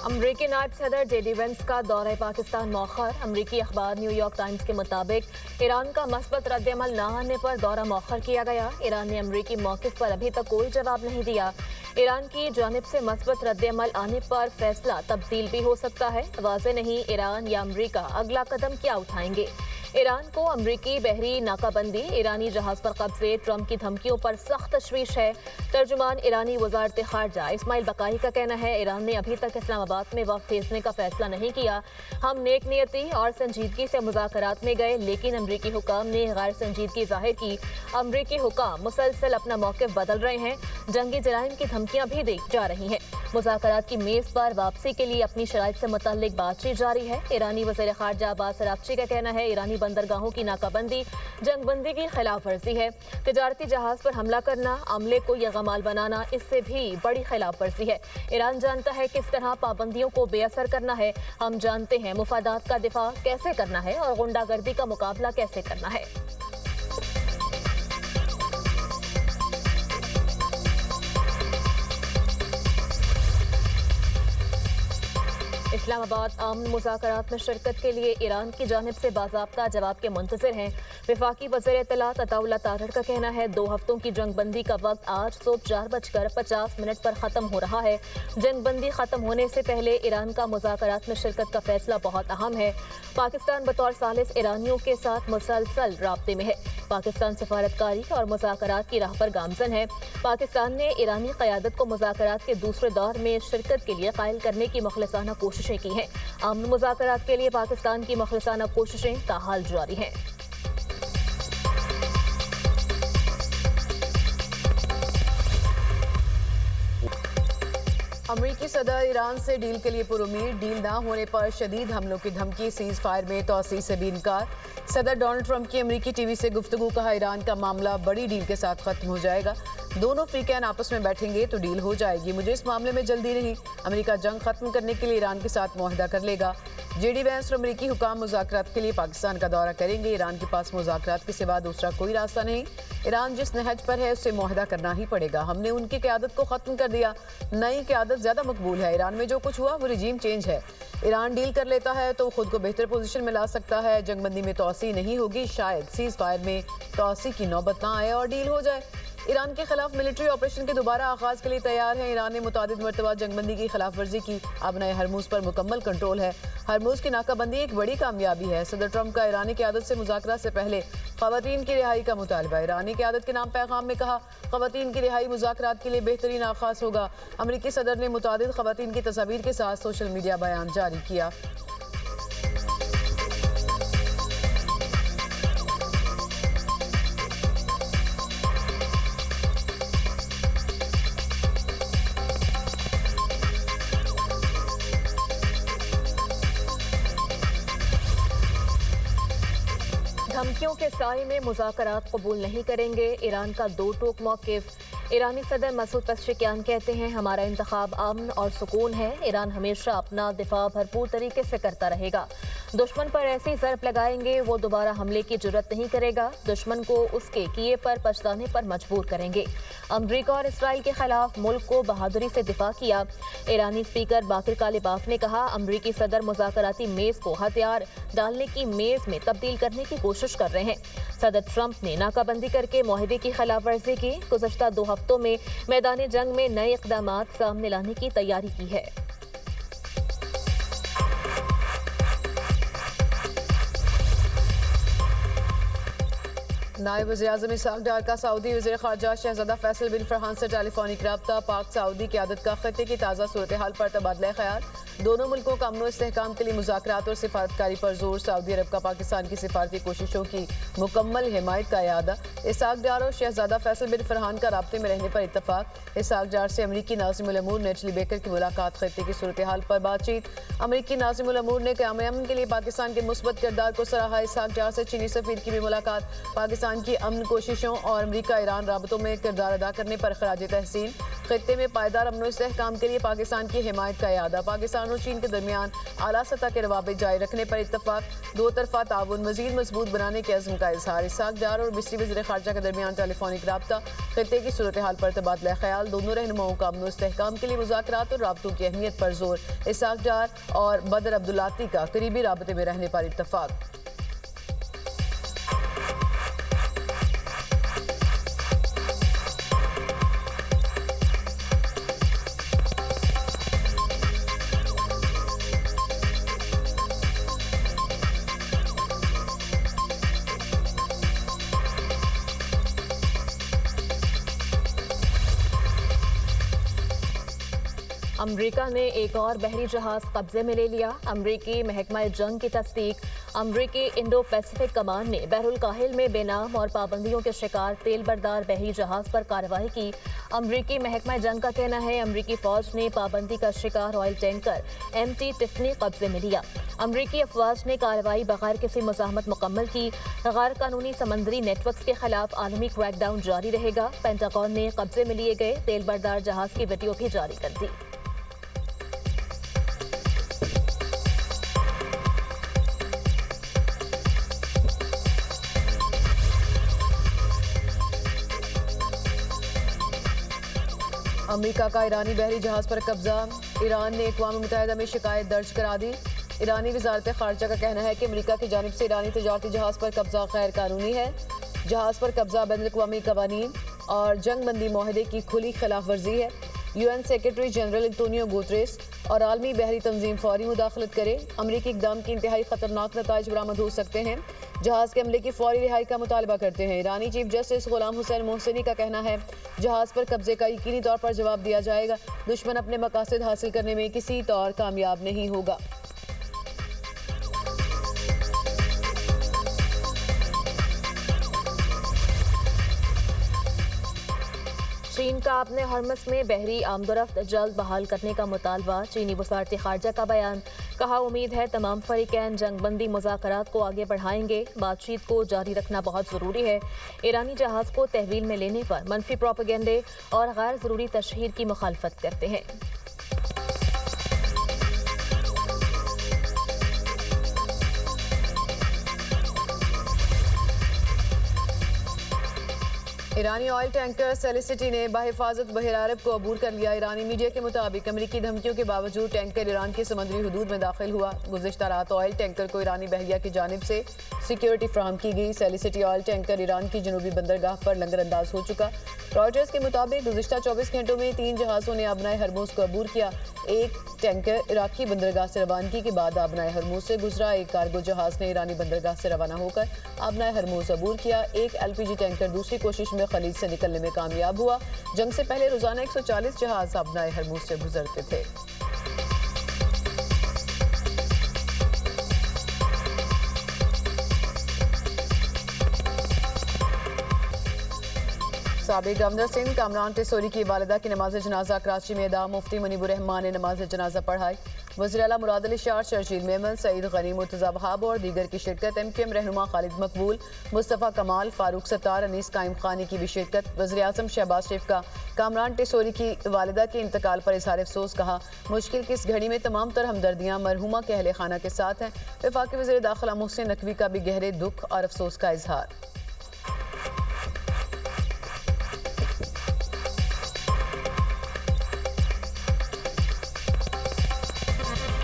अमरीकी नायब सदर जेडी वेंस का दौरा पाकिस्तान मौखर। अमरीकी अखबार न्यूयॉर्क टाइम्स के मुताबिक ईरान का मस्बत रद्द-ए-अमल न आने पर दौरा मौखर किया गया। ईरान ने अमरीकी मौक़िफ़ पर अभी तक कोई जवाब नहीं दिया। ईरान की जानिब से मस्बत रद्द-ए-अमल आने पर फैसला तब्दील भी हो सकता है। वाज़ेह नहीं ईरान या अमरीका अगला कदम क्या उठाएंगे। ईरान को अमरीकी बहरी नाकाबंदी, ईरानी जहाज पर कब्जे, ट्रंप की धमकियों पर सख्त तशवीश है। तर्जुमान ईरानी वज़ारत ख़ारजा इस्माइल बकाई का कहना है, ईरान ने अभी तक इस्लामाबाद में वक्त भेजने का फैसला नहीं किया। हम नेक नियती और संजीदगी से मुज़ाकरात में गए, लेकिन अमरीकी हुकाम ने गैर संजीदगी जाहिर की। अमरीकी हुकाम मुसलसल अपना मौक़िफ़ बदल रहे हैं। जंगी जराइम की धमकियाँ भी दी जा रही हैं। मुज़ाकरात की मेज़ पर वापसी के लिए अपनी शराइत से मुतल्लिक बातचीत जारी है। ईरानी वज़ीर ख़ारजा अब्बास अराग़ची का कहना है, ईरानी बंदरगाहों की नाकाबंदी जंगबंदी की खिलाफ वर्जी है। तिजारती जहाज पर हमला करना, अमले को यरगमाल बनाना, इससे भी बड़ी खिलाफ वर्जी है। ईरान जानता है किस तरह पाबंदियों को बेअसर करना है। हम जानते हैं मुफादात का दिफा कैसे करना है और गुंडागर्दी का मुकाबला कैसे करना है। इस्लामाबाद अमन मुज़ाकरात में शिरकत के लिए ईरान की जानिब से बाज़ाब्ता जवाब के मुंतज़िर हैं। वफाकी वज़ीर इत्तलात अताउल्लाह तारड़ का कहना है, 2 हफ्तों की जंगबंदी का वक्त आज सुबह 4:50 पर ख़त्म हो रहा है। जंगबंदी ख़त्म होने से पहले ईरान का मुज़ाकरात में शिरकत का फैसला बहुत अहम है। पाकिस्तान बतौर सालिस ईरानियों के साथ मुसलसल राब्ते में है। पाकिस्तान सफारतकारी और मुज़ाकरात की राह पर गामज़न है। पाकिस्तान ने ईरानी क़यादत को मुज़ाकरात के दूसरे दौर में शिरकत के लिए कायल करने की मुखलिसाना कोशिशें की हैं। अमन मुज़ाकरात के लिए पाकिस्तान की मुखलिसाना कोशिशें ताहाल जारी हैं। अमरीकी सदर ईरान से डील के लिए पुरुमीद, डील ना होने पर शदीद हमलों की धमकी, सीज फायर में तोसी से भी इनकार। सदर डोनाल्ड ट्रंप की अमरीकी टीवी से गुफ्तगू, कहा ईरान का मामला बड़ी डील के साथ खत्म हो जाएगा। दोनों फ्रीकैन आपस में बैठेंगे तो डील हो जाएगी। मुझे इस मामले में जल्दी नहीं। अमेरिका जंग खत्म करने के लिए ईरान के साथ मुआहदा कर लेगा। जेडी वेंस और अमरीकी हुकाम मुज़ाकरात के लिए पाकिस्तान का दौरा करेंगे। ईरान के पास मुज़ाकरात के सिवा दूसरा कोई रास्ता नहीं। ईरान जिस नहज पर है उससे मुआहदा करना ही पड़ेगा। हमने उनकी क़यादत को ख़त्म कर दिया। नई क़यादत ज़्यादा मकबूल है। ईरान में जो कुछ हुआ वो रिजीम चेंज है। ईरान डील कर लेता है तो खुद को बेहतर पोजीशन में ला सकता है। जंगबंदी में तोसी नहीं होगी, शायद सीज फायर में तोसी की नौबत ना आए और डील हो जाए। ईरान के खिलाफ मिलिट्री ऑपरेशन के दोबारा आगाज के लिए तैयार है। ईरान ने मुतादिद मरतबा जंगबंदी की खिलाफ वर्जी की। अब नए हरमुज पर मुकम्मल कंट्रोल है। हरमुज की नाकाबंदी एक बड़ी कामयाबी है। सदर ट्रंप का ईरानी क़यादत से मुज़ाकरात से पहले ख़वातीन की रिहाई का मुतालबा। ईरानी क़यादत के नाम पैगाम में कहा, ख़वातीन की रिहाई मुज़ाकरात के लिए बेहतरीन आगाज़ होगा। अमरीकी सदर ने मुतादिद ख़वातीन की तस्वीर के साथ सोशल मीडिया बयान जारी किया। धमकियों के साए में मुज़ाकरात कबूल नहीं करेंगे। ईरान का दो टोक मौक़िफ़। ईरानी सदर मसूद पेज़ेश्कियान कहते हैं, हमारा इंतखाब अमन और सुकून है। ईरान हमेशा अपना दिफा भरपूर तरीके से करता रहेगा। दुश्मन पर ऐसी ज़रब लगाएंगे वो दोबारा हमले की जुर्रत नहीं करेगा। दुश्मन को उसके किए पर पछताने पर मजबूर करेंगे। अमरीका और इसराइल के खिलाफ मुल्क को बहादुरी से दिफा किया। ईरानी स्पीकर बाकिर कालिबाफ ने कहा, अमरीकी सदर मुज़ाकराती मेज़ को हथियार डालने की मेज़ में तब्दील करने की कोशिश कर रहे हैं। सदर ट्रंप ने नाकाबंदी करके मुआहदे की खिलाफ वर्जी की। गुज़श्ता 2 हफ्तों में मैदान जंग में नए इक़दामात सामने लाने की तैयारी की है। नायब वज़ीर-ए-आज़म इसहाक़ डार का सऊदी वज़ीर ख़ारजा शहज़ादा फैसल बिन फरहान से टेलीफोनिक रब्ता। पाक सऊदी क़यादत का ख़त्े की ताज़ा सूरत हाल पर तबादला ख़याल। दोनों मुल्कों का अमन इस्तेहकाम के लिए मुज़ाकरात और सिफारतकारी पर जोर। सऊदी अरब का पाकिस्तान की सिफारती कोशिशों की मुकम्मल हिमायत का इरादा। इसहाक़ डार और शहज़ादा फैसल बिन फरहान का राब्ते में रहने पर इत्तफ़ाक़। इसहाक़ डार से अमरीकी नाज़िमुल अमूर नेटली बेकर की मुलाकात। ख़त्े की सूरत हाल पर बातचीत। अमरीकी नाज़िमुल अमूर ने क़याम अमन के लिए पाकिस्तान के मुस्बत किरदार को सराहा। इसहाक़ डार से चीनी सफ़ीर की भी मुलाकात। पाकिस्तान की अमन कोशिशों और अमरीका ईरान राबतों में किरदार अदा करने पर ख़राज तहसीन। खित्ते में पायदार अमन इस्तेहकाम के लिए पाकिस्तान की हिमायत का इरादा। पाकिस्तान और चीन के दरमियान आला सतह के रवाबित जारी रखने पर इत्तफाक। दो तरफा ताउन मजीद मजबूत बनाने के अज़्म का इजहार। इसहाक डार और मिस्री वज़ीर ख़ारजा के दरमियान टेलीफोनिक रब्ता। खित्ते की सूरत हाल पर तबादला ख्याल। दोनों रहनुमाओं का अमन इस्तेहकाम के लिए मुज़ाकरात और राबतों की अहमियत पर जोर। इसहाक डार और बदर अब्दुल्लाती का करीबी राबते में रहने पर इत्तफाक। अमरीका ने एक और बहरी जहाज कब्जे में ले लिया। अमरीकी महकमा जंग की तस्दीक। अमरीकी इंडो पैसिफिक कमान ने बहरुल काहिल में बेनाम और पाबंदियों के शिकार तेल बरदार बहरी जहाज पर कार्रवाई की। अमरीकी महकमा जंग का कहना है अमरीकी फौज ने पाबंदी का शिकार ऑयल टैंकर MT टिफनी कब्जे में लिया। अमरीकी अफवाज ने कार्रवाई बगैर किसी मज़ाहमत मुकम्मल की। गैर कानूनी समंदरी नेटवर्क के खिलाफ आलमी क्रैकडाउन जारी रहेगा। पेंटागन ने कब्जे में लिए गए तेल बरदार जहाज की वीडियो भी जारी कर दी। अमेरिका का ईरानी बहरी जहाज पर कब्जा। ईरान ने अक़वाम मुत्तहिदा में शिकायत दर्ज करा दी। ईरानी वज़ारत ख़ारजा का कहना है कि अमेरिका की जानिब से ईरानी तजारती जहाज पर कब्जा गैर कानूनी है। जहाज पर कब्जा बैनुल अक़वामी कवानीन और जंग बंदी माहदे की खुली खिलाफ वर्जी है। UN secretary general Antonio Guterres और आलमी बहरी तंजीम फौरी मुदाखलत करे। अमरीकी इक़दाम के इंतहाई ख़तरनाक नताइज बरामद हो सकते हैं। जहाज़ के अमले की फौरी रिहाई का मुतालबा करते हैं। ईरानी चीफ जस्टिस गुलाम हुसैन मोहसिनी का कहना है जहाज़ पर कब्जे का यकीनी तौर पर जवाब दिया जाएगा। दुश्मन अपने मकासद हासिल करने में किसी तौर कामयाब नहीं होगा। चीन का अपने हरमस में बहरी आमदोरफ्त जल्द बहाल करने का मुतालबा। चीनी वज़ारत ख़ारजा का बयान। कहा उम्मीद है तमाम फरीकैन जंगबंदी मुज़ाकरात को आगे बढ़ाएंगे। बातचीत को जारी रखना बहुत ज़रूरी है। ईरानी जहाज़ को तहवील में लेने पर मनफी प्रोपेगेंडे और गैर ज़रूरी तशहीर की मुखालफत करते हैं। ईरानी ऑयल टैंकर सेलिसिटी ने बाहिफाजत बहर अरब को अबूर कर लिया। ईरानी मीडिया के मुताबिक अमरीकी धमकियों के बावजूद टैंकर ईरान की समुद्री हदूद में दाखिल हुआ। गुज़िश्ता रात ऑयल टैंकर को ईरानी बहरिया की जानिब से सिक्योरिटी फ्राहम की गई। सेलिसिटी ऑयल टैंकर ईरान की जनूबी बंदरगाह पर लंगर अंदाज हो चुका। रॉयटर्स के मुताबिक गुज़िश्ता 24 घंटों में 3 जहाज़ों ने आबनाए हरमुज को अबूर किया। एक टैंकर इराकी बंदरगाह से रवानगी के बाद आबनाए हरमुज से गुजरा। एक कार्गो जहाज़ ने ईरानी बंदरगाह से रवाना होकर आबनाए हरमुज अबूर किया। एक LPG टैंकर दूसरी कोशिश में खलीज से निकलने में कामयाब हुआ। जंग से पहले रोजाना 140 जहाज आबनाए हरमुज से गुजरते थे। साबिक गवर्नर सिंध कामरान टेसोरी की वालिदा की नमाज जनाजा कराची में अदा। मुफ्ती मुनीबुर रहमान ने नमाज जनाजा पढ़ाई। वज़ीर आला मुराद अली शाह, शर्जील मेमन, सईद गनी, मुर्तज़ा वहाब और दीगर की शिरकत। MQM रहनुमा खालिद मकबूल, मुस्तफ़ा कमाल, फारूक सत्तार, अनीस काइम खानी की भी शिरकत। वज़ीर आज़म शहबाज शरीफ का कामरान टेसोरी की वालिदा के इंतकाल पर इज़हार अफसोस। कहा मुश्किल की इस घड़ी में तमाम तर हमदर्दियाँ मरहुमा के अहले खाना के साथ हैं। वफाकी वज़ीर दाखिला मोहसिन नकवी का भी गहरे दुख और अफसोस का इजहार।